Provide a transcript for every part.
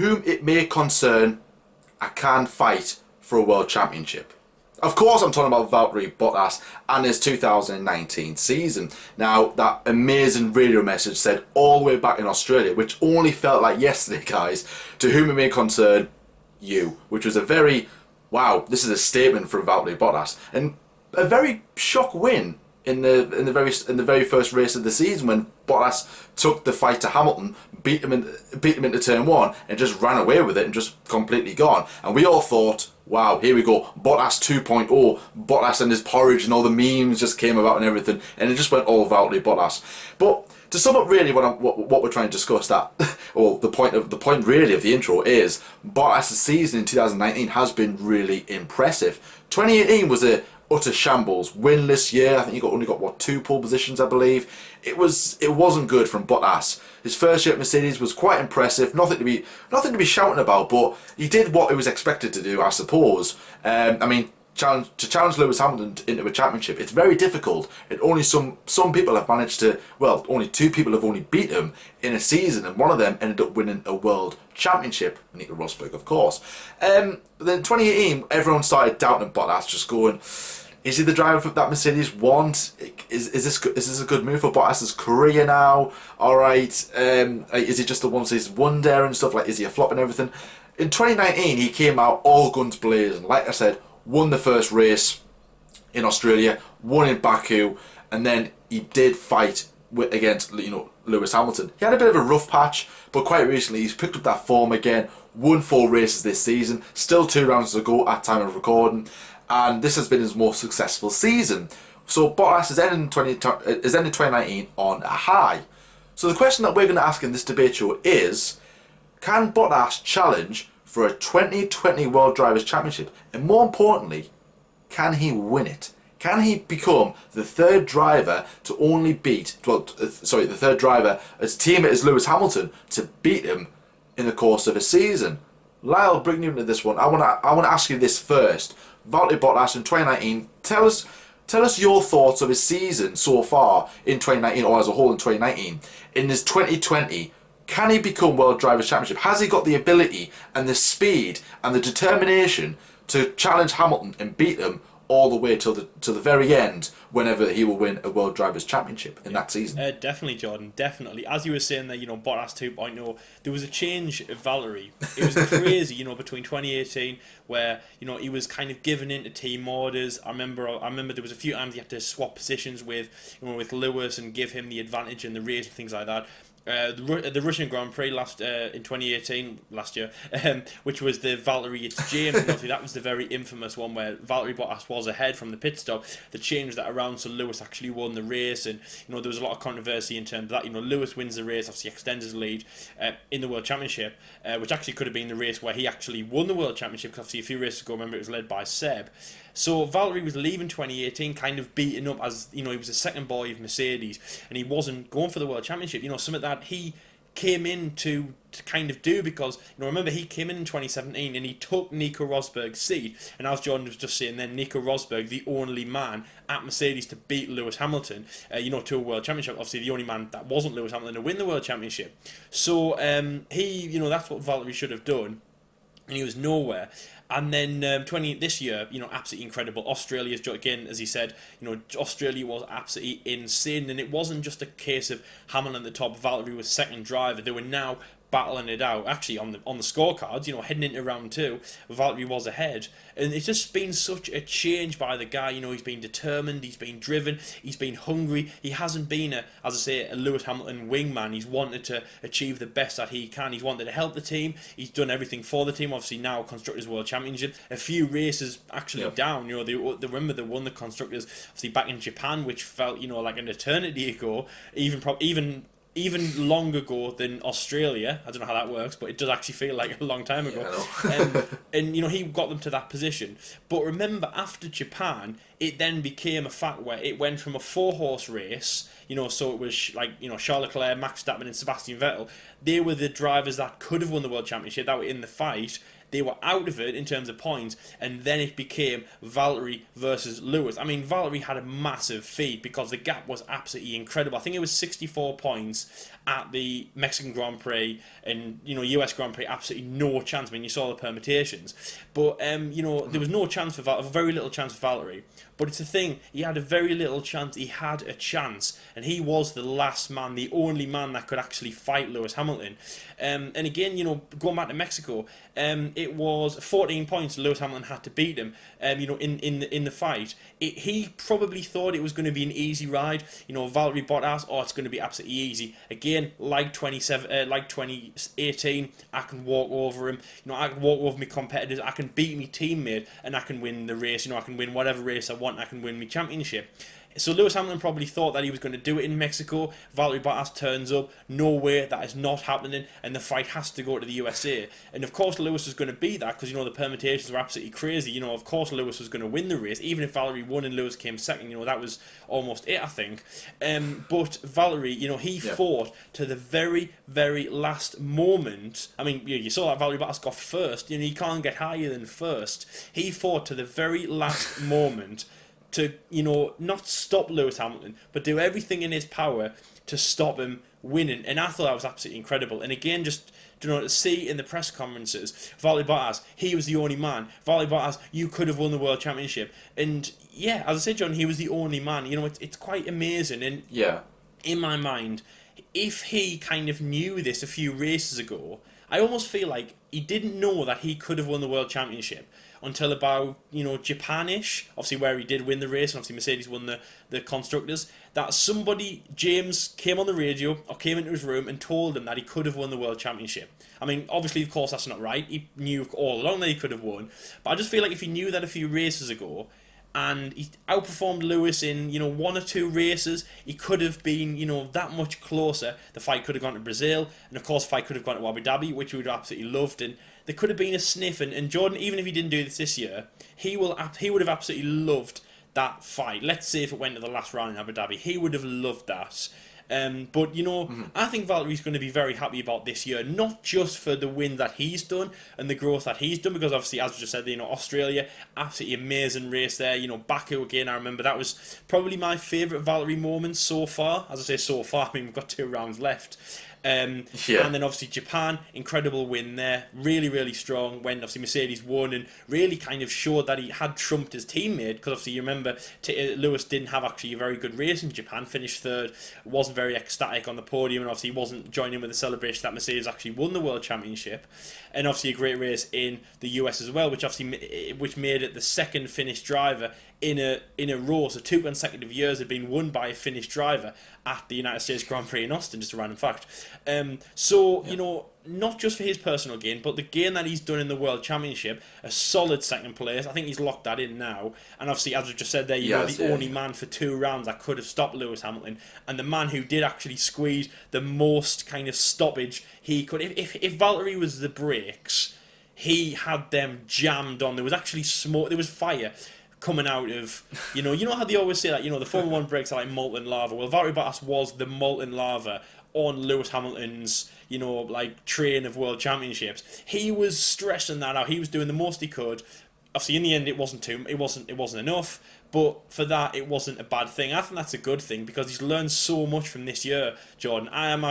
whom it may concern, I can fight for a world championship. Of course, I'm talking about Valtteri Bottas and his 2019 season. Now, that amazing radio message said all the way back in Australia, which only felt like yesterday, guys, to whom it may concern, you. Which was a very, wow, this is a statement from Valtteri Bottas. And a very shock win in the very first race of the season when Bottas took the fight to Hamilton, beat him into turn one, and just ran away with it and just completely gone. And we all thought, wow, here we go, Bottas 2.0, Bottas and his porridge, and all the memes just came about and everything, and it just went all Valtteri Bottas. But to sum up really what we're trying to discuss, that well, the point really of the intro is Bottas' season in 2019 has been really impressive. 2018 was a utter shambles, winless year. I think he only got 2 pole positions, I believe. It wasn't good from Bottas. His first year at Mercedes was quite impressive, nothing to be shouting about, but he did what he was expected to do, I suppose. I mean, to challenge Lewis Hamilton into a championship, it's very difficult, and only some people have managed to. Well, only 2 people have only beat him in a season, and one of them ended up winning a world championship, Nico Rosberg, of course. But then in 2018, everyone started doubting Bottas, just going, is he the driver that Mercedes want? Is this a good move for Bottas' career now? All right, is he just a one-season wonder and stuff? Like, is he a flop and everything? In 2019, he came out all guns blazing. Like I said, won the first race in Australia, won in Baku, and then he did fight against Lewis Hamilton. He had a bit of a rough patch, but quite recently he's picked up that form again. Won 4 races this season. Still 2 rounds to go at time of recording. And this has been his most successful season. So Bottas is ending 2019 on a high. So the question that we're going to ask in this debate show is, can Bottas challenge for a 2020 World Drivers' Championship? And more importantly, can he win it? Can he become the 3rd driver to only beat, the 3rd driver as teammate as Lewis Hamilton to beat him in the course of a season? Lyle, bring you into this one. I want to ask you this first. Valtteri Bottas in 2019, tell us your thoughts of his season so far in 2019, or as a whole in 2019. In his 2020, can he become World Drivers' Championship? Has he got the ability and the speed and the determination to challenge Hamilton and beat him all the way till the very end, whenever he will win a World Drivers' Championship in that season? Definitely, Jordan, definitely. As you were saying there, Bottas 2.0, there was a change of Valtteri. It was crazy, between 2018, where, he was kind of giving in to team orders. I remember there was a few times he had to swap positions with Lewis and give him the advantage in the race and things like that. The Russian Grand Prix in 2018 last year, which was the Valtteri it's James penalty. That was the very infamous one where Valtteri Bottas was ahead from the pit stop. They changed that around so Lewis actually won the race, and there was a lot of controversy in terms of that. Lewis wins the race, obviously extends his lead in the World Championship, which actually could have been the race where he actually won the World Championship, because obviously a few races ago, remember, it was led by Seb. So Valtteri was leaving 2018 kind of beaten up, as he was a second boy of Mercedes, and he wasn't going for the World Championship. Something that he came in to kind of do, because remember, he came in 2017 and he took Nico Rosberg's seat, and as Jordan was just saying then, Nico Rosberg, the only man at Mercedes to beat Lewis Hamilton to a World Championship, obviously the only man that wasn't Lewis Hamilton to win the World Championship. So he that's what Valtteri should have done, and he was nowhere. And then this year, absolutely incredible. Australia's, again, as he said, Australia was absolutely insane. And it wasn't just a case of Hamilton at the top, Valtteri was second driver. They were now battling it out. Actually, on the scorecards, heading into round 2, Valtteri was ahead. And it's just been such a change by the guy. He's been determined, he's been driven, he's been hungry. He hasn't been, as I say, a Lewis Hamilton wingman. He's wanted to achieve the best that he can. He's wanted to help the team. He's done everything for the team. Obviously, now Constructors World Championship. A few races actually down. They remember they won the Constructors, obviously, back in Japan, which felt, like an eternity ago. Even longer ago than Australia. I don't know how that works, but it does actually feel like a long time ago. And he got them to that position. But remember, after Japan, it then became a fact where it went from a 4-horse race, so it was like, Charles Leclerc, Max Verstappen and Sebastian Vettel. They were the drivers that could have won the World Championship, that were in the fight. they were out of it in terms of points, and then it became Valtteri versus Lewis. I mean, Valtteri had a massive feat because the gap was absolutely incredible. I think it was 64 points at the Mexican Grand Prix, and US Grand Prix, absolutely no chance. I mean, you saw the permutations, but there was no chance for very little chance for Valtteri. But it's the thing, he had a very little chance. He had a chance, and he was the last man, the only man that could actually fight Lewis Hamilton. And again, going back to Mexico, it was 14 points Lewis Hamilton had to beat him. In the fight, he probably thought it was going to be an easy ride. Valtteri Bottas, it's going to be absolutely easy. Again, like 2018, I can walk over him. I can walk over my competitors. I can beat my teammate, and I can win the race. I can win whatever race I want. I can win my championship. So Lewis Hamilton probably thought that he was going to do it in Mexico. Valtteri Bottas turns up. No way, that is not happening, and the fight has to go to the USA. And of course Lewis was going to be that because the permutations were absolutely crazy. Of course Lewis was going to win the race, even if Valtteri won and Lewis came second. That was almost it, I think. But Valtteri, he fought to the very, very last moment. I mean, you saw that Valtteri Bottas got first. He can't get higher than first. He fought to the very last moment to, not stop Lewis Hamilton, but do everything in his power to stop him winning. And I thought that was absolutely incredible. And again, just to see in the press conferences, Valtteri Bottas, he was the only man. Valtteri Bottas, you could have won the World Championship. And yeah, as I said, John, he was the only man. It's quite amazing. And in my mind, if he kind of knew this a few races ago, I almost feel like he didn't know that he could have won the World Championship until about, Japanish, obviously where he did win the race, and obviously Mercedes won the Constructors, that James came on the radio, or came into his room and told him that he could have won the World Championship. I mean, obviously, of course, that's not right. He knew all along that he could have won, but I just feel like if he knew that a few races ago, and he outperformed Lewis in, one or two races, he could have been, that much closer. The fight could have gone to Brazil, and of course the fight could have gone to Abu Dhabi, which we would have absolutely loved, and there could have been a sniff, and Jordan, even if he didn't do this year, he would have absolutely loved that fight. Let's say if it went to the last round in Abu Dhabi, he would have loved that. But I think Valtteri's going to be very happy about this year, not just for the win that he's done and the growth that he's done, because obviously, as we just said, Australia, absolutely amazing race there. Baku again, I remember that was probably my favourite Valtteri moment so far. As I say, so far, I mean, we've got 2 rounds left. And then obviously Japan, incredible win there, really, really strong when obviously Mercedes won and really kind of showed that he had trumped his teammate, because obviously you remember Lewis didn't have actually a very good race in Japan, finished third, wasn't very ecstatic on the podium, and obviously he wasn't joining with the celebration that Mercedes actually won the World Championship. And obviously a great race in the US as well, which made it the second Finnish driver in a row. So 2 consecutive years had been won by a Finnish driver at the United States Grand Prix in Austin, just a random fact. Not just for his personal gain, but the gain that he's done in the World Championship, a solid second place. I think he's locked that in now. And obviously, as we just said there, the only man for 2 rounds that could have stopped Lewis Hamilton, and the man who did actually squeeze the most kind of stoppage he could. If Valtteri was the brakes, he had them jammed on. There was actually smoke. There was fire coming out of, you know how they always say that, the Formula 1 brakes are like molten lava. Well, Valtteri Bottas was the molten lava on Lewis Hamilton's, train of World Championships. He was stressing that out. He was doing the most he could. Obviously, in the end, it wasn't enough. But for that, it wasn't a bad thing. I think that's a good thing because he's learned so much from this year, Jordan. I am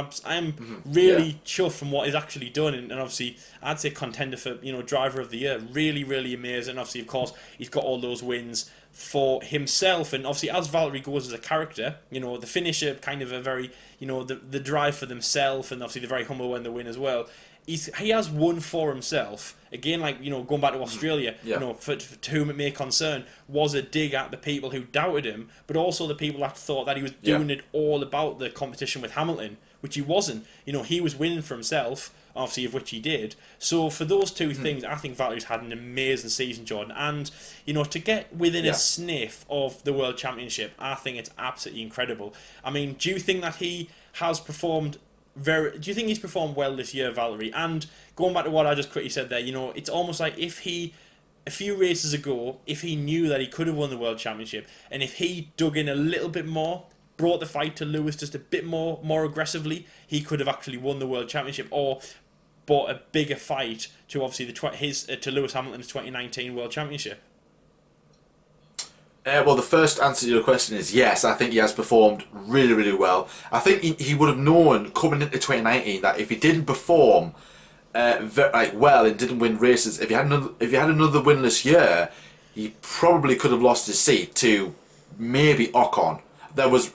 really chuffed from what he's actually done, and obviously, I'd say contender for driver of the year. Really, really amazing. Obviously, of course, he's got all those wins for himself, and obviously, as Valtteri goes as a character, the finisher, kind of a very the drive for themselves, and obviously, they're very humble when they win as well. He has won for himself. Again, going back to Australia, for to whom it may concern, was a dig at the people who doubted him, but also the people that thought that he was doing it all about the competition with Hamilton, which he wasn't. He was winning for himself, obviously, of which he did. So for those two things, I think Valtteri's had an amazing season, Jordan. And, to get within a sniff of the World Championship, I think it's absolutely incredible. I mean, do you think that he has performed do you think he's performed well this year, Valtteri? And going back to what I just quickly said there, it's almost like if he, a few races ago, if he knew that he could have won the World Championship, and if he dug in a little bit more, brought the fight to Lewis just a bit more aggressively, he could have actually won the World Championship, or but a bigger fight to obviously to Lewis Hamilton's 2019 World Championship? Well, the first answer to your question is yes. I think he has performed really, really well. I think he would have known coming into 2019 that if he didn't perform well and didn't win races, if he had another winless year, he probably could have lost his seat to maybe Ocon. There was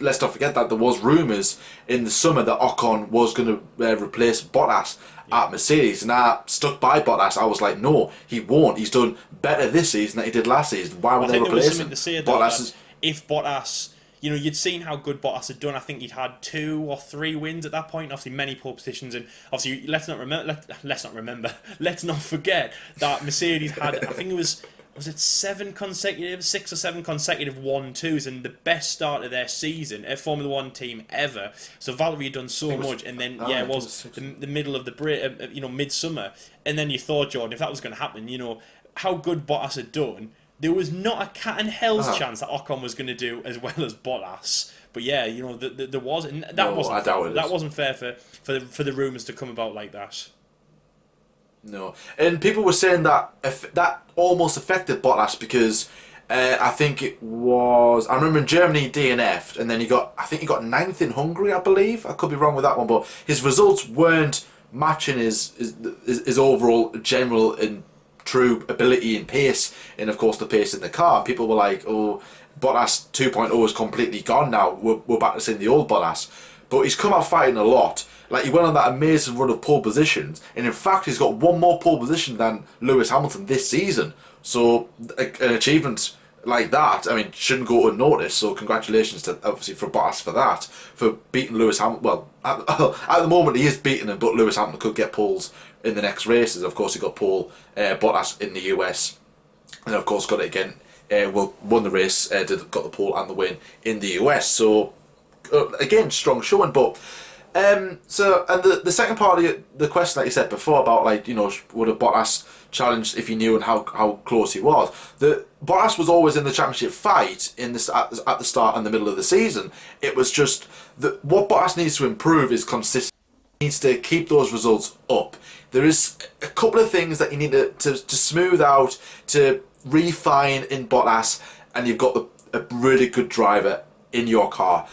let's not forget that there was rumours in the summer that Ocon was going to replace Bottas at Mercedes, and I stuck by Bottas. I was like, no, he won't. He's done better this season than he did last season. Why would they replace him? To say, though, Bottas if Bottas, you'd seen how good Bottas had done. I think he'd had 2 or 3 wins at that point. Obviously, many pole positions, and obviously, let's not forget that Mercedes had. I think it was it 6 or 7 consecutive 1-2s, and the best start of their season, a Formula One team ever. So Valtteri had done so much, and then it was the middle of the break, midsummer, and then you thought, Jordan, if that was going to happen, how good Bottas had done, there was not a cat in hell's chance that Ocon was going to do as well as Bottas. But yeah, there was, and that wasn't fair for the rumours to come about like that. No, and people were saying that that almost affected Bottas because I think it was. I remember in Germany he DNF'd, and then he got 9th in Hungary, I believe. I could be wrong with that one, but his results weren't matching his overall general and true ability and pace, and of course the pace in the car. People were like, "Oh, Bottas 2.0 is completely gone now. We're back to seeing the old Bottas," but he's come out fighting a lot. Like, he went on that amazing run of pole positions, and in fact he's got 1 more pole position than Lewis Hamilton this season. So an achievement like that, I mean, shouldn't go unnoticed. So congratulations to obviously for Bottas for that, for beating Lewis Hamilton. Well, at the moment he is beating him, but Lewis Hamilton could get poles in the next races. Of course, he got pole Bottas in the US, and of course got it again. Won the race, got the pole and the win in the US. So again, strong showing, but. So, and the second part of the question that you said before about, like, would have Bottas challenged if he knew and how close he was. Bottas was always in the championship fight at the start and the middle of the season. It was just what Bottas needs to improve is consistency. He needs to keep those results up. There is a couple of things that you need to smooth out, to refine in Bottas, and you've got a really good driver in your car.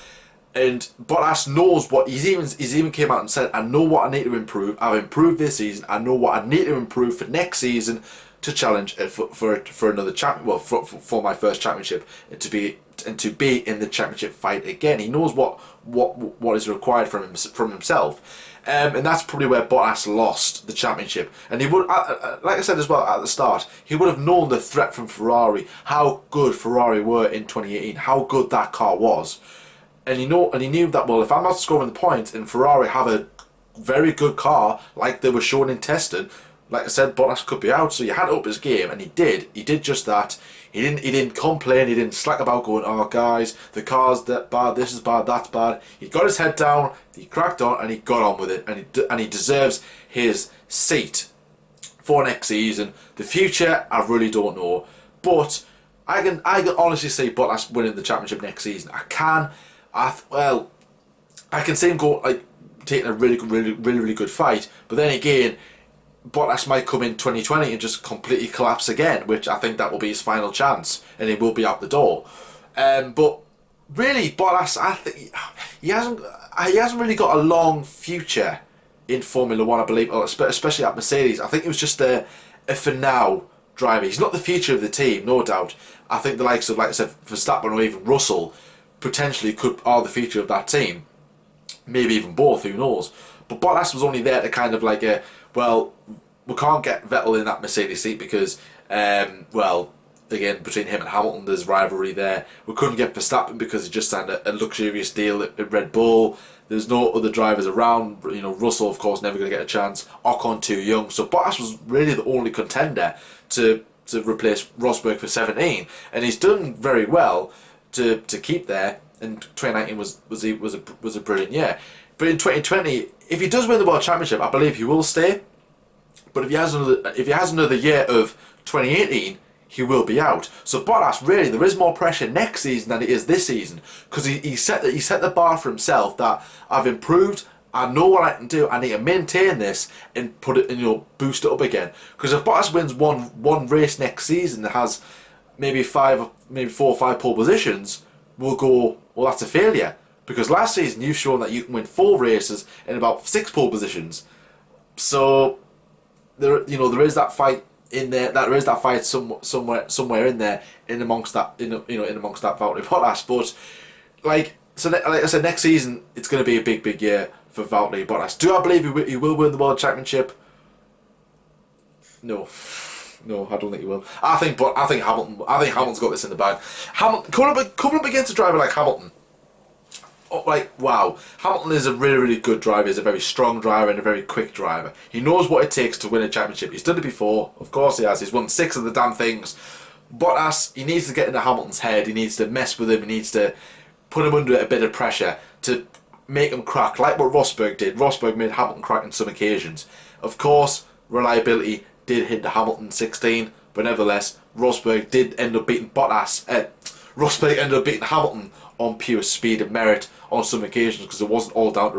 And Bottas knows what he's even came out and said, I know what I need to improve. I've improved this season. I know what I need to improve for next season to challenge for another champion. Well, for my first championship, and to be in the championship fight again. He knows what is required from himself. And that's probably where Bottas lost the championship. And he would, like I said as well at the start, he would have known the threat from Ferrari, how good Ferrari were in 2018, how good that car was. And he knew that, well, if I'm not scoring the points and Ferrari have a very good car, like they were shown in testing, like I said, Bottas could be out. So you had to up his game, and he did. He did just that. He didn't complain. He didn't slack about going, oh guys, the car's that bad, this is bad, that's bad. He got his head down, he cracked on, and he got on with it. And he deserves his seat for next season. The future, I really don't know, but I can honestly see Bottas winning the championship next season. I can see him taking a really good fight, but then again, Bottas might come in 2020 and just completely collapse again, which I think that will be his final chance, and he will be out the door. But really, Bottas, I think he hasn't really got a long future in Formula One, I believe, especially at Mercedes. I think he was just a for now driver. He's not the future of the team, no doubt. I think the likes of, like I said, Verstappen or even Russell potentially are the future of that team, maybe even both, who knows. But Bottas was only there to kind of like we can't get Vettel in that Mercedes seat because again, between him and Hamilton there's rivalry there. We couldn't get Verstappen because he just signed a luxurious deal at Red Bull. There's no other drivers around. Russell, of course, never going to get a chance. Ocon too young. So Bottas was really the only contender to replace Rosberg for 17, and he's done very well to keep there, and 2019 was a brilliant year. But in 2020, if he does win the World Championship, I believe he will stay. But if he has another year of 2018, he will be out. So Bottas, really, there is more pressure next season than it is this season, because he set the bar for himself that I've improved, I know what I can do. I need to maintain this and put it and boost it up again. Because if Bottas wins one race next season that has maybe 4 or 5 pole positions, we'll go, well, that's a failure. Because last season you've shown that you can win 4 races in about 6 pole positions. So there is that fight in there. There is that fight somewhere in there amongst that amongst that Valtteri Bottas. But like I said, next season it's going to be a big year for Valtteri Bottas. Do I believe he will win the World Championship? No, I don't think he will. I think Hamilton's got this in the bag. Hamilton coming up against a driver like Hamilton. Wow, Hamilton is a really good driver. He's a very strong driver and a very quick driver. He knows what it takes to win a championship. He's done it before, of course he has. He's won 6 of the damn things. Bottas, he needs to get into Hamilton's head. He needs to mess with him. He needs to put him under a bit of pressure to make him crack, like what Rosberg did. Rosberg made Hamilton crack on some occasions. Of course, reliability did hinder Hamilton 16, but nevertheless, Rosberg did end up beating Bottas. Rosberg ended up beating Hamilton on pure speed and merit on some occasions, because it wasn't all down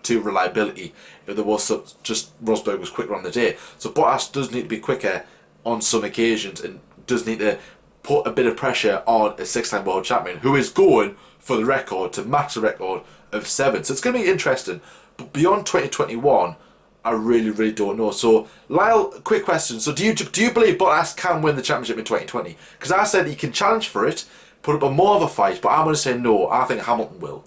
to reliability. There was just Rosberg was quicker on the day. So Bottas does need to be quicker on some occasions and does need to put a bit of pressure on a 6-time world champion who is going for the record to match the record of 7. So it's going to be interesting. But beyond 2021, I really don't know. So Lyle, quick question. So do you believe Bottas can win the championship in 2020? Because I said he can challenge for it, put up a more of a fight, but I'm going to say no. I think Hamilton will.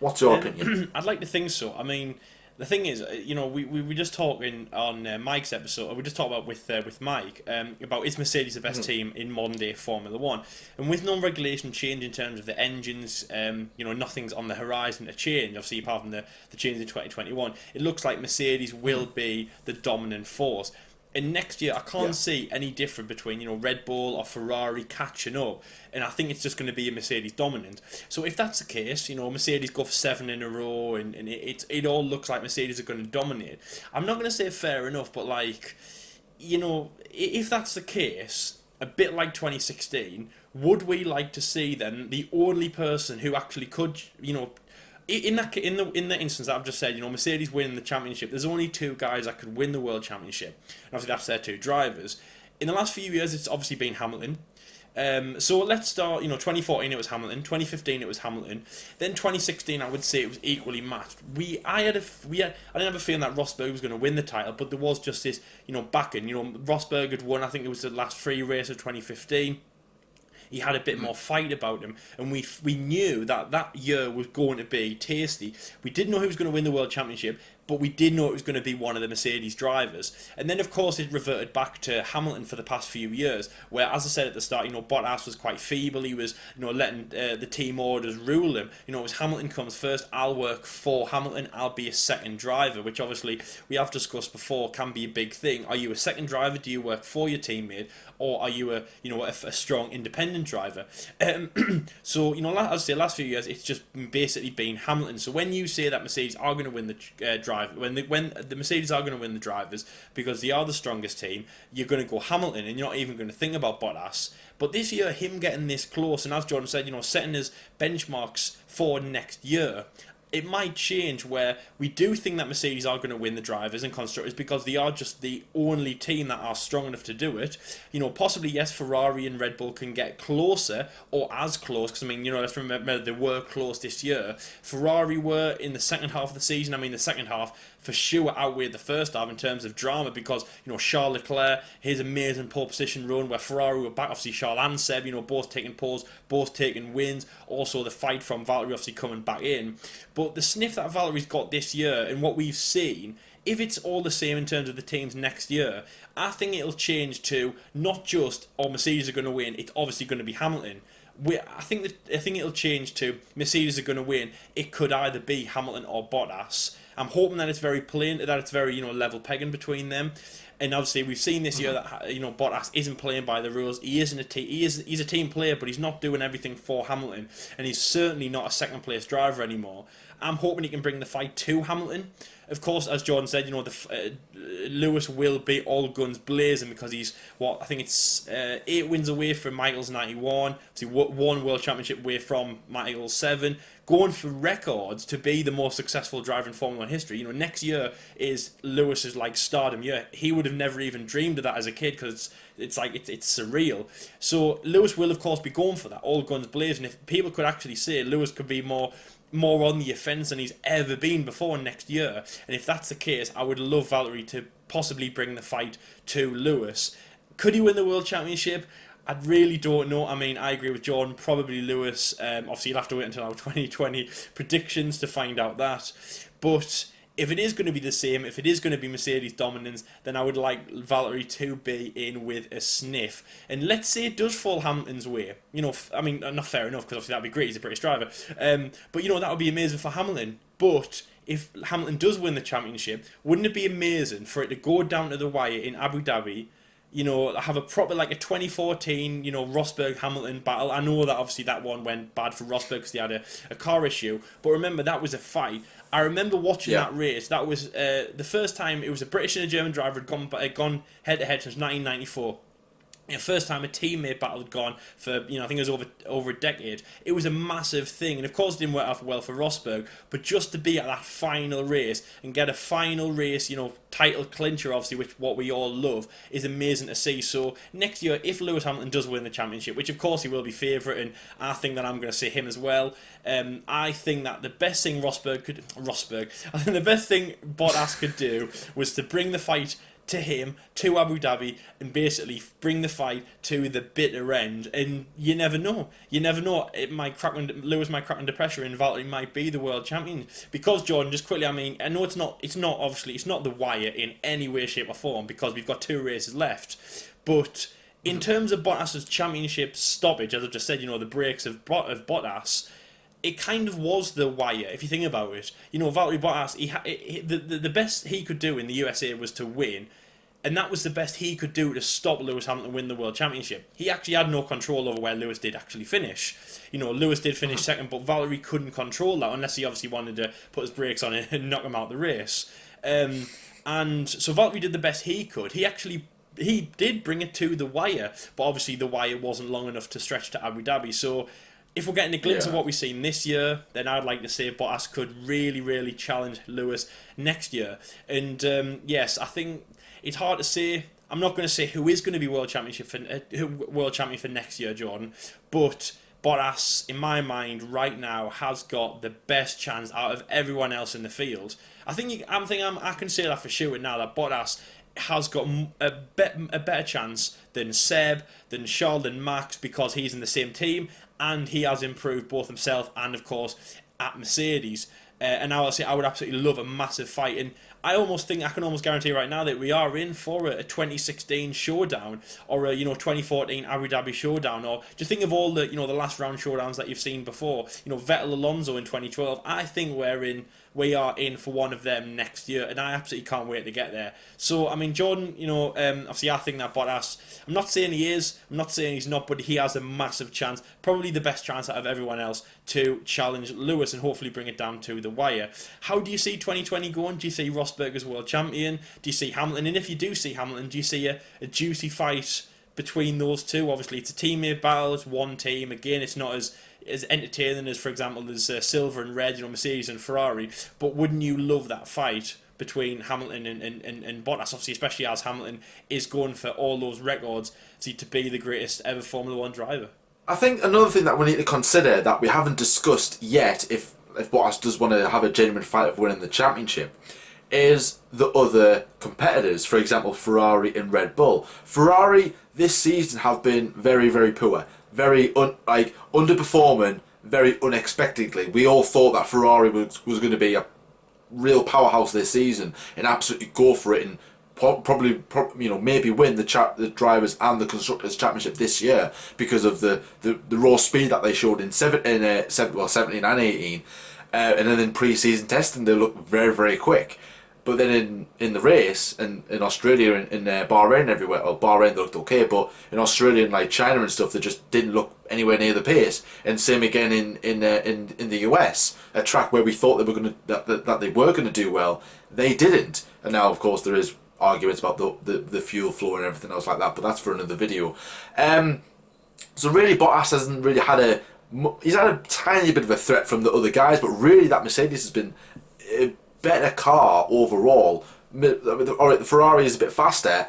What's your opinion? I'd like to think so. I mean, the thing is, we were just talking on Mike's episode. We just talked about with Mike about, is Mercedes the best team in modern day Formula One? And with no regulation change in terms of the engines, nothing's on the horizon to change. Obviously, apart from the change in 2021, it looks like Mercedes will be the dominant force. And next year, I can't see any different between Red Bull or Ferrari catching up, and I think it's just going to be a Mercedes dominant. So if that's the case, Mercedes go for 7 in a row, and it all looks like Mercedes are going to dominate. I'm not going to say fair enough, but if that's the case, a bit like 2016, would we like to see then the only person who actually could, in the instance that I've just said, Mercedes winning the championship, there's only 2 guys that could win the world championship, and obviously that's their 2 drivers. In the last few years, it's obviously been Hamilton. So let's start. 2014 it was Hamilton, 2015 it was Hamilton, then 2016 I would say it was equally matched. I didn't have a feeling that Rosberg was going to win the title, but there was just this backing. Rosberg had won. I think it was the last 3 races of 2015. He had a bit more fight about him, and we knew that year was going to be tasty. We didn't know who was going to win the World Championship, but we did know it was going to be one of the Mercedes drivers. And then, of course, it reverted back to Hamilton for the past few years, where, as I said at the start, Bottas was quite feeble. He was, letting the team orders rule him. It was Hamilton comes first, I'll work for Hamilton, I'll be a second driver, which obviously we have discussed before can be a big thing. Are you a second driver? Do you work for your teammate? Or are you a strong independent driver? So, as I say, last few years, it's just basically been Hamilton. So when you say that Mercedes are going to win the driver, when the Mercedes are going to win the drivers because they are the strongest team, you're going to go Hamilton, and you're not even going to think about Bottas. But this year, him getting this close, and as Jordan said, setting his benchmarks for next year, it might change where we do think that Mercedes are going to win the drivers and constructors because they are just the only team that are strong enough to do it. Possibly, yes, Ferrari and Red Bull can get closer or as close, because, let's remember they were close this year. Ferrari were in the second half of the season. The second half for sure outweighed the first half in terms of drama because, Charles Leclerc, his amazing pole position run where Ferrari were back, obviously Charles and Seb, both taking poles, both taking wins. Also the fight from Valtteri obviously coming back in. But the sniff that Valtteri's got this year and what we've seen, if it's all the same in terms of the teams next year, I think it'll change to not just, Mercedes are going to win, it's obviously going to be Hamilton. I think it'll change to Mercedes are going to win. It could either be Hamilton or Bottas. I'm hoping that it's very plain, that it's very level pegging between them. And obviously we've seen this year that Bottas isn't playing by the rules. He's a team player, but he's not doing everything for Hamilton, and he's certainly not a second place driver anymore. I'm hoping he can bring the fight to Hamilton. Of course, as Jordan said, Lewis will be all guns blazing because he's I think it's 8 wins away from Michael's 91. So 1 World Championship away from Michael's 7. Going for records to be the most successful driver in Formula 1 history. Next year is Lewis's stardom year. He would have never even dreamed of that as a kid because it's surreal. So Lewis will of course be going for that, all guns blazing. If people could actually say Lewis could be more on the offence than he's ever been before next year, and if that's the case, I would love Valtteri to possibly bring the fight to Lewis. Could he win the World Championship? I really don't know. I mean, I agree with Jordan. Probably Lewis. Obviously, you'll have to wait until our 2020 predictions to find out that. But if it is going to be the same, if it is going to be Mercedes dominance, then I would like Valtteri to be in with a sniff. And let's say it does fall Hamilton's way. I mean, not fair enough, because obviously that'd be great. He's a British driver. But that would be amazing for Hamilton. But if Hamilton does win the championship, wouldn't it be amazing for it to go down to the wire in Abu Dhabi? Have a proper a 2014, Rosberg-Hamilton battle. I know that obviously that one went bad for Rosberg because they had a car issue. But remember, that was a fight. I remember watching that race. That was the first time it was a British and a German driver had gone head-to-head since 1994. First time a teammate battle had gone for, I think it was over a decade. It was a massive thing, and of course it didn't work out well for Rosberg, but just to be at that final race and get a final race, title clincher, obviously, which what we all love, is amazing to see. So next year, if Lewis Hamilton does win the championship, which of course he will be favourite, and I think that I'm going to say him as well, I think that the best thing I think the best thing Bottas could do was to bring the fight to him, to Abu Dhabi, and basically bring the fight to the bitter end. And you never know. Lewis might crack under pressure, and Valtteri might be the world champion. Because, Jordan, just quickly, I mean, I know it's not the wire in any way, shape or form, because we've got 2 races left. But in terms of Bottas' championship stoppage, as I just said, the brakes of Bottas, it kind of was the wire, if you think about it. Valtteri Bottas, the best he could do in the USA was to win, and that was the best he could do to stop Lewis Hamilton win the World Championship. He actually had no control over where Lewis did actually finish. Lewis did finish second, but Valtteri couldn't control that unless he obviously wanted to put his brakes on it and knock him out the race. And so Valtteri did the best he could. He did bring it to the wire, but obviously the wire wasn't long enough to stretch to Abu Dhabi. So if we're getting a glimpse of what we've seen this year, then I'd like to say Bottas could really, really challenge Lewis next year. And yes, I think it's hard to say. I'm not going to say who is going to be world champion for next year, Jordan. But Bottas, in my mind, right now has got the best chance out of everyone else in the field. I can say that for sure now, that Bottas has got a better chance than Seb, than Charles, than Max, because he's in the same team and he has improved both himself and, of course, at Mercedes. And I would absolutely love a massive fight. And I can almost guarantee right now that we are in for a 2016 showdown, or a 2014 Abu Dhabi showdown, or just think of all the the last round showdowns that you've seen before. Vettel Alonso in 2012. I think we are in for one of them next year, and I absolutely can't wait to get there. So I mean, Jordan, obviously I think that Bottas, I'm not saying he is, I'm not saying he's not, but he has a massive chance, probably the best chance out of everyone else, to challenge Lewis and hopefully bring it down to the wire. How do you see 2020 going? Do you see Rosberg as world champion? Do you see Hamilton? And if you do see Hamilton, do you see a juicy fight between those two? Obviously, it's a teammate battle, it's one team. Again, it's not as entertaining as, for example, there's silver and red, Mercedes and Ferrari. But wouldn't you love that fight between Hamilton and Bottas? Obviously, especially as Hamilton is going for all those records, to be the greatest ever Formula 1 driver. I think another thing that we need to consider that we haven't discussed yet, if Bottas does want to have a genuine fight of winning the championship, is the other competitors. For example, Ferrari and Red Bull. Ferrari this season have been very, very poor, very underperforming, very unexpectedly. We all thought that Ferrari was going to be a real powerhouse this season and absolutely go for it and probably maybe win the drivers and the constructors championship this year because of the raw speed that they showed in 17 and 18, and then in pre-season testing they looked very, very quick. But then in the race, and in Australia and in Bahrain and everywhere, Bahrain they looked okay, but in Australia and China and stuff, they just didn't look anywhere near the pace. And same again in the US, a track where we thought they were gonna do well, they didn't. And now, of course, there is arguments about the fuel flow and everything else like that, but that's for another video. So really, Bottas hasn't really had he's had a tiny bit of a threat from the other guys, but really that Mercedes has been a better car overall. Alright, the Ferrari is a bit faster,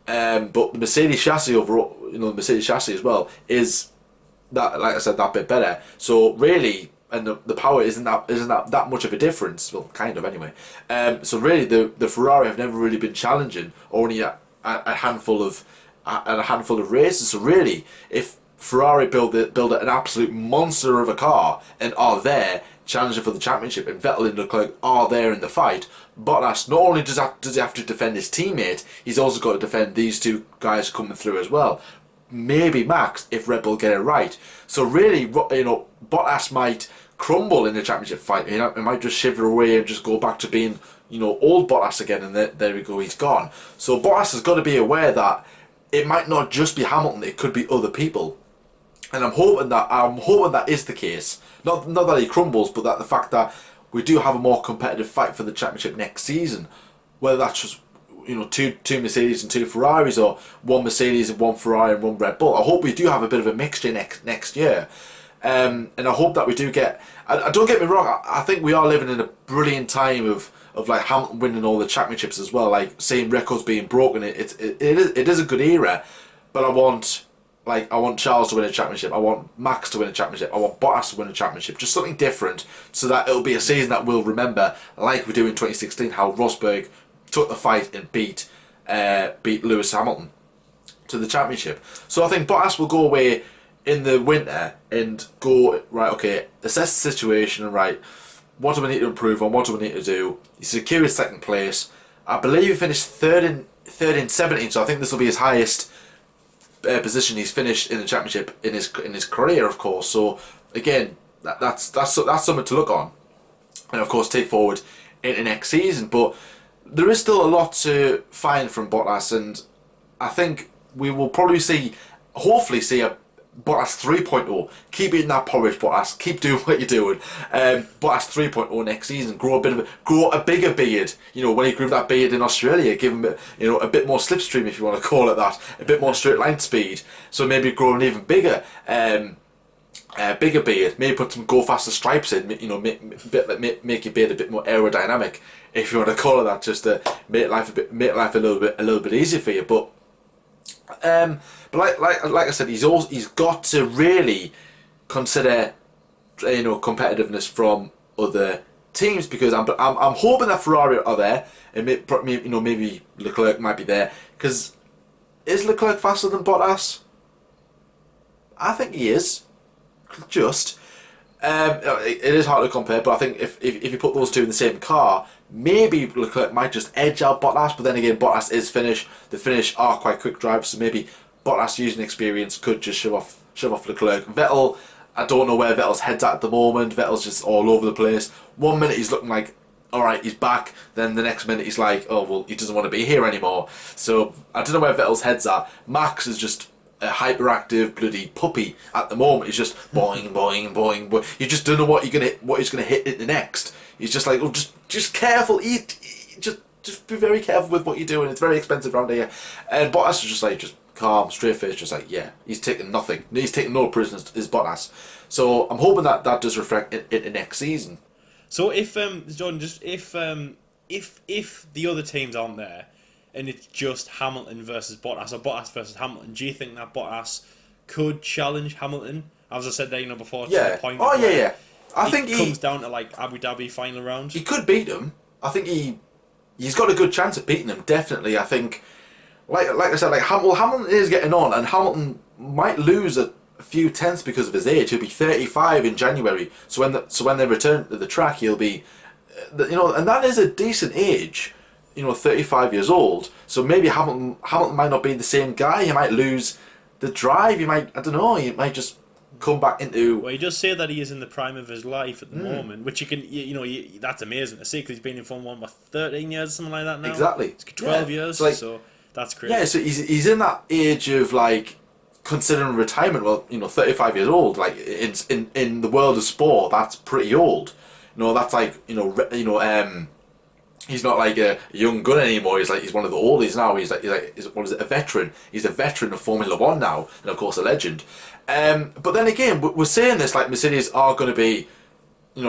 but the Mercedes chassis overall, the Mercedes chassis as well, is that, like I said, that bit better. So really, and the power isn't that much of a difference. Well, kind of anyway. So really, the Ferrari have never really been challenging, only a handful of races. So really, if Ferrari build an absolute monster of a car and are there challenging for the championship, and Vettel and Leclerc are there in the fight, Bottas not only does he have to defend his teammate, he's also got to defend these two guys coming through as well. Maybe Max if Red Bull get it right. So really, Bottas might crumble in the championship fight. He might just shiver away and just go back to being old Bottas again, and there we go, he's gone. So Bottas has got to be aware that it might not just be Hamilton, it could be other people. And I'm hoping that is the case. Not that he crumbles, but that the fact that we do have a more competitive fight for the championship next season, whether that's just two Mercedes and two Ferraris, or one Mercedes and one Ferrari and one Red Bull. I hope we do have a bit of a mixture next year, and I hope that we do get. I don't get me wrong. I think we are living in a brilliant time of like Hamilton winning all the championships as well, like seeing records being broken. It is a good era, but I want Charles to win a championship. I want Max to win a championship. I want Bottas to win a championship. Just something different, so that it'll be a season that we'll remember, like we do in 2016, how Rosberg took the fight and beat Lewis Hamilton to the championship. So I think Bottas will go away in the winter and go, right, okay, assess the situation, and right, what do we need to improve on? What do we need to do? He secured his second place. I believe he finished third in 17, so I think this will be his highest position he's finished in the championship in his career, of course. So again, that's something to look on, and of course take forward into next season. But there is still a lot to find from Bottas, and I think we will probably hopefully see a Bottas 3.0. Keep eating that porridge, Bottas. Keep doing what you're doing. Bottas 3.0 next season. Grow a bigger beard. When he grew that beard in Australia, give him a bit more slipstream, if you want to call it that, a bit more straight line speed. So maybe grow an even bigger beard. Maybe put some go faster stripes in. Make your beard a bit more aerodynamic, if you want to call it that, just to make life a little bit easier for you. But like I said, he's got to really consider competitiveness from other teams, because I'm hoping that Ferrari are there, and maybe Leclerc might be there, because is Leclerc faster than Bottas? I think he is. Just it is hard to compare, but I think if you put those two in the same car, maybe Leclerc might just edge out Bottas. But then again, Bottas is Finnish. The Finnish are quite quick drivers, so maybe Bottas, using experience, could just shove off Leclerc. Vettel, I don't know where Vettel's head's at the moment. Vettel's just all over the place. 1 minute he's looking like, alright, he's back. Then the next minute he's like, oh well, he doesn't want to be here anymore. So I don't know where Vettel's head's at. Max is just a hyperactive bloody puppy at the moment. He's just boing, boing, boing, boing. You just don't know what he's gonna hit in the next. He's just like, oh, just careful. Just be very careful with what you're doing. It's very expensive around here. And Bottas is just like, just calm, straight face, just like, yeah, he's taking nothing. He's taking no prisoners. Is Bottas. So I'm hoping that does reflect in next season. So if Jordan, just if the other teams aren't there, and it's just Hamilton versus Bottas, or Bottas versus Hamilton, do you think that Bottas could challenge Hamilton? As I said there, before, to the point yeah. I think it comes down to like Abu Dhabi final round. He could beat him. I think he's got a good chance of beating him. Definitely, I think. Like I said, Hamilton is getting on, and Hamilton might lose a few tenths because of his age. He'll be 35 in January. So when they return to the track, he'll be, and that is a decent age. 35 years old. So maybe Hamilton might not be the same guy. He might lose the drive. He might just come back into. Well, he does say that he is in the prime of his life at the moment, which that's amazing to see, because he's been in Formula 1 for 13 years, something like that now. Exactly. It's 12 years, so that's crazy. Yeah, so he's in that age of like considering retirement. Well, 35 years old. Like in the world of sport, that's pretty old. That's like He's not like a young gun anymore. He's one of the oldies now. What is it, a veteran? He's a veteran of Formula One now, and of course a legend. But then again, we're saying this like Mercedes are going to be,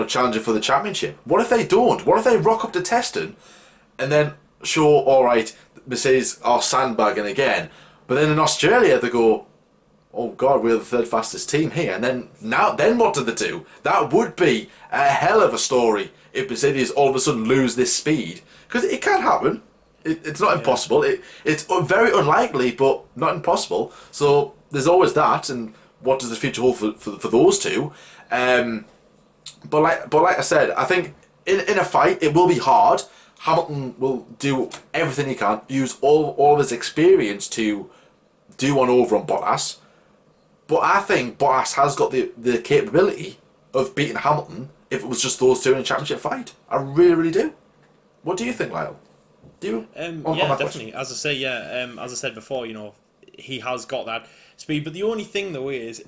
challenging for the championship. What if they don't? What if they rock up to testing, and then sure, all right, Mercedes are sandbagging again, but then in Australia they go, oh God, we're the third fastest team here, and then what do they do? That would be a hell of a story if Mercedes all of a sudden lose this speed, because it can happen. It's not impossible. It's very unlikely, but not impossible. So there's always that, and what does the future hold for those two? But like I said, I think in a fight it will be hard. Hamilton will do everything he can, use all of his experience to do one over on Bottas. But I think Bottas has got the capability of beating Hamilton if it was just those two in a championship fight. I really, really do. What do you think, Lyle? Do you? Yeah, definitely. As I said before, he has got that speed. But the only thing though is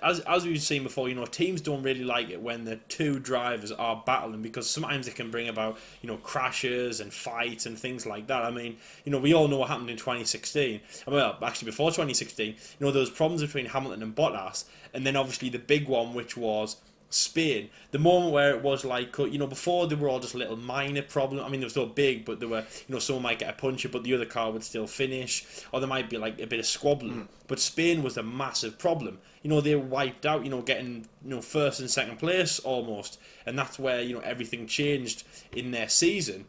as we've seen before, teams don't really like it when the two drivers are battling, because sometimes it can bring about, crashes and fights and things like that. I mean, we all know what happened in 2016. Well, actually before 2016, there was problems between Hamilton and Bottas, and then obviously the big one, which was Spain, the moment where it was like, before they were all just little minor problems. I mean, they were still big, but they were, someone might get a puncture, but the other car would still finish, or there might be like a bit of squabbling. But Spain was a massive problem. They were wiped out, getting, first and second place almost, and that's where, everything changed in their season.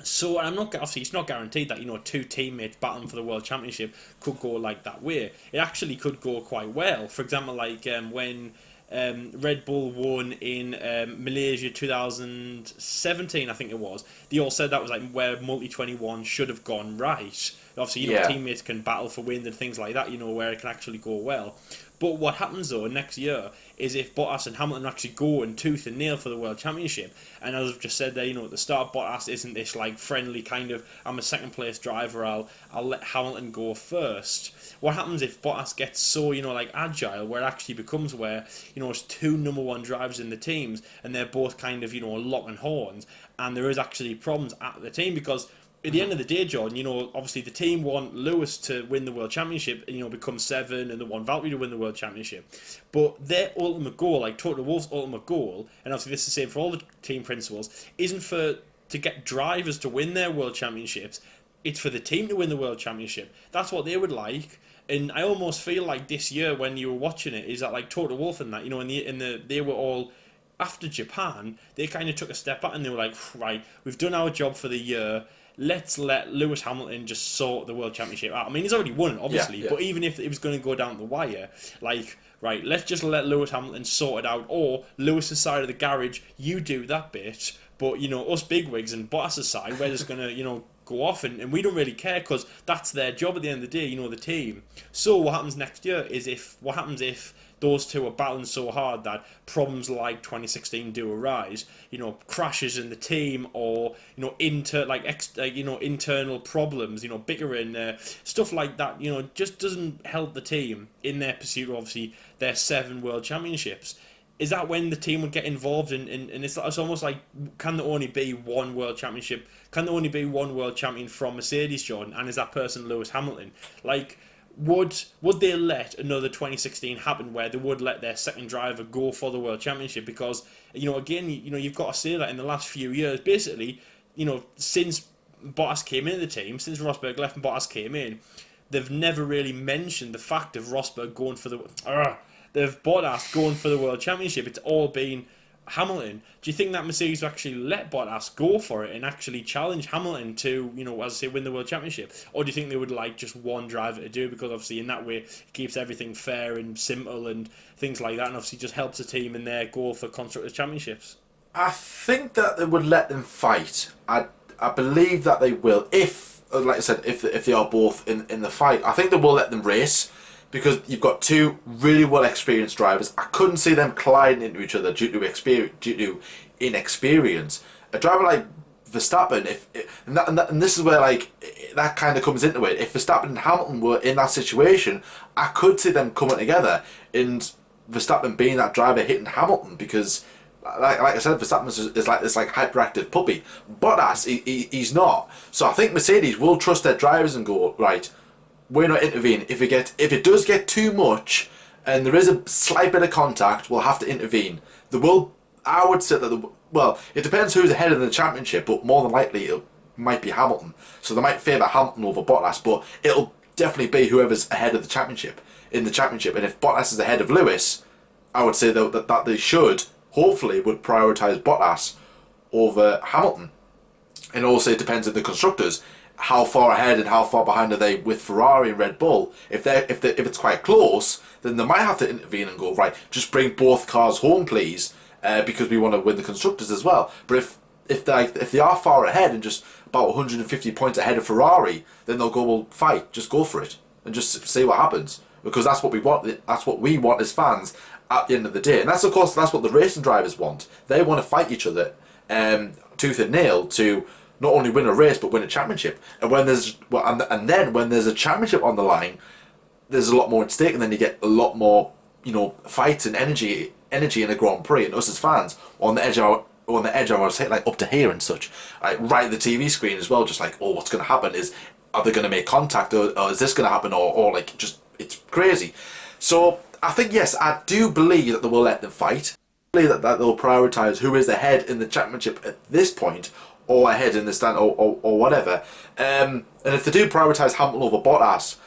So I'm not, obviously it's not guaranteed that two teammates battling for the World Championship could go like that way. It actually could go quite well. For example, like when Red Bull won in Malaysia 2017, I think it was. They all said that was like where Multi-21 should have gone right. Obviously, teammates can battle for wins and things like that, where it can actually go well. But what happens though next year is if Bottas and Hamilton actually go in tooth and nail for the World Championship, and as I've just said there, at the start, Bottas isn't this like friendly kind of, I'm a second place driver, I'll let Hamilton go first. What happens if Bottas gets so, like agile, where it actually becomes where, it's two number one drivers in the teams, and they're both kind of, locking horns, and there is actually problems at the team, because at the end of the day, Jordan, obviously the team want Lewis to win the World Championship, and, become 7, and they want Valtteri to win the World Championship. But their ultimate goal, like Toto Wolff's ultimate goal, and obviously this is the same for all the team principals, isn't to get drivers to win their World Championships. It's for the team to win the World Championship. That's what they would like. And I almost feel like this year when you were watching it, is that like Toto Wolff and that, they were all, after Japan, they kind of took a step back and they were like, right, we've done our job for the year. Let's let Lewis Hamilton just sort the World Championship out. I mean, he's already won it, obviously, but even if it was going to go down the wire, like, right, let's just let Lewis Hamilton sort it out, or Lewis's side of the garage, you do that bit, but, us bigwigs and Bottas' side, we're just going to, go off, and we don't really care, because that's their job at the end of the day, the team. So what happens next year is what happens if those two are battling so hard that problems like 2016 do arise, crashes in the team, or internal problems, bickering, stuff like that, just doesn't help the team in their pursuit of obviously their 7 World Championships. Is that when the team would get involved in it's almost like, can there only be one World Championship? Can there only be one World Champion from Mercedes, Jordan? And is that person Lewis Hamilton? Like, would they let another 2016 happen where they would let their second driver go for the World Championship? Because, again, you've got to say that in the last few years, basically, since Bottas came into the team, since Rosberg left and Bottas came in, they've never really mentioned the fact of Rosberg going for they've Bottas going for the World Championship. It's all been Hamilton. Do you think that Mercedes will actually let Bottas go for it and actually challenge Hamilton to, as I say, win the World Championship? Or do you think they would like just one driver to do it? Because obviously in that way it keeps everything fair and simple and things like that, and obviously just helps the team in their goal for Constructors' Championships. I think that they would let them fight. I believe that they will. If, like I said, if they are both in the fight, I think they will let them race. Because you've got two really well experienced drivers. I couldn't see them colliding into each other due to inexperience. A driver like Verstappen, and this is where that kind of comes into it. If Verstappen and Hamilton were in that situation, I could see them coming together and Verstappen being that driver hitting Hamilton, because like I said, Verstappen is like this like hyperactive puppy. Bottas, he's not. So I think Mercedes will trust their drivers and go, right, we're not intervening. If it does get too much and there is a slight bit of contact, we'll have to intervene. I would say that well, it depends who's ahead in the championship, but more than likely it might be Hamilton. So they might favour Hamilton over Bottas, but it'll definitely be whoever's ahead of the championship in the championship. And if Bottas is ahead of Lewis, I would say that they should, hopefully, would prioritise Bottas over Hamilton. And also it depends on the constructors, how far ahead and how far behind are they with Ferrari and Red Bull. If it's quite close, then they might have to intervene and go, right, just bring both cars home, please, because we want to win the constructors as well. But if they are far ahead and just about 150 points ahead of Ferrari, then they'll go, well, fight, just go for it and just see what happens, because that's what we want. That's what we want as fans at the end of the day, and that's what the racing drivers want. They want to fight each other, tooth and nail, to not only win a race but win a championship. And when then when there's a championship on the line, there's a lot more at stake, and then you get a lot more, fights and energy in a Grand Prix, and us as fans on the edge of our seat, like up to here and such, like right at the TV screen as well, just like, oh, what's going to happen? Are they going to make contact, or is this going to happen, or like, just, it's crazy. So I think, yes, I do believe that they will let them fight. I believe that they'll prioritise who is ahead in the championship at this point, or ahead in the stand, or whatever. And if they do prioritise Hamilton over Bottas,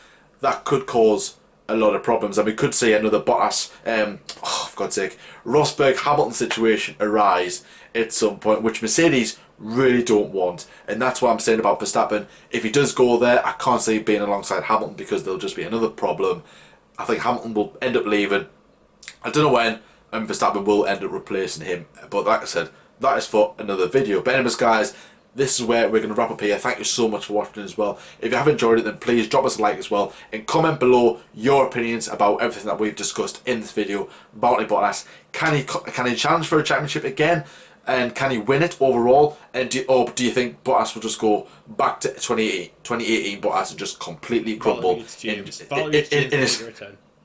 that could cause a lot of problems, and we could see another Bottas, for God's sake, Rosberg-Hamilton situation arise at some point, which Mercedes really don't want. And that's what I'm saying about Verstappen. If he does go there, I can't see him being alongside Hamilton, because there'll just be another problem. I think Hamilton will end up leaving. I don't know when, and Verstappen will end up replacing him. But like I said, that is for another video. But anyways, guys, this is where we're going to wrap up here. Thank you so much for watching as well. If you have enjoyed it, then please drop us a like as well, and comment below your opinions about everything that we've discussed in this video. Valtteri Bottas, can he challenge for a championship again? And can he win it overall? And do you think Bottas will just go back to 2018 Bottas and just completely crumble in his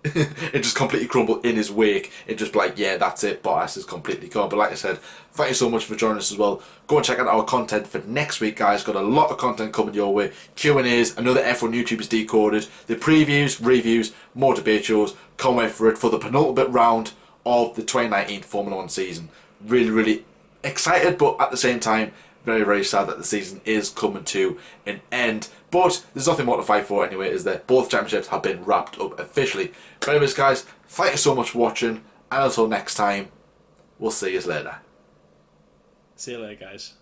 it just completely crumble in his wake? It just be like, yeah, that's it, Bottas is completely gone. But like I said, thank you so much for joining us as well. Go and check out our content for next week, guys. Got a lot of content coming your way. Q&As, another F1 YouTubers Decoded, the previews, reviews, more debate shows. Can't wait for it, for the penultimate round of the 2019 Formula 1 season. Really, really excited, but at the same time, very, very sad that the season is coming to an end. But there's nothing more to fight for anyway, is there? Both championships have been wrapped up officially. But anyways, guys, thank you so much for watching, and until next time, we'll see you later. See you later, guys.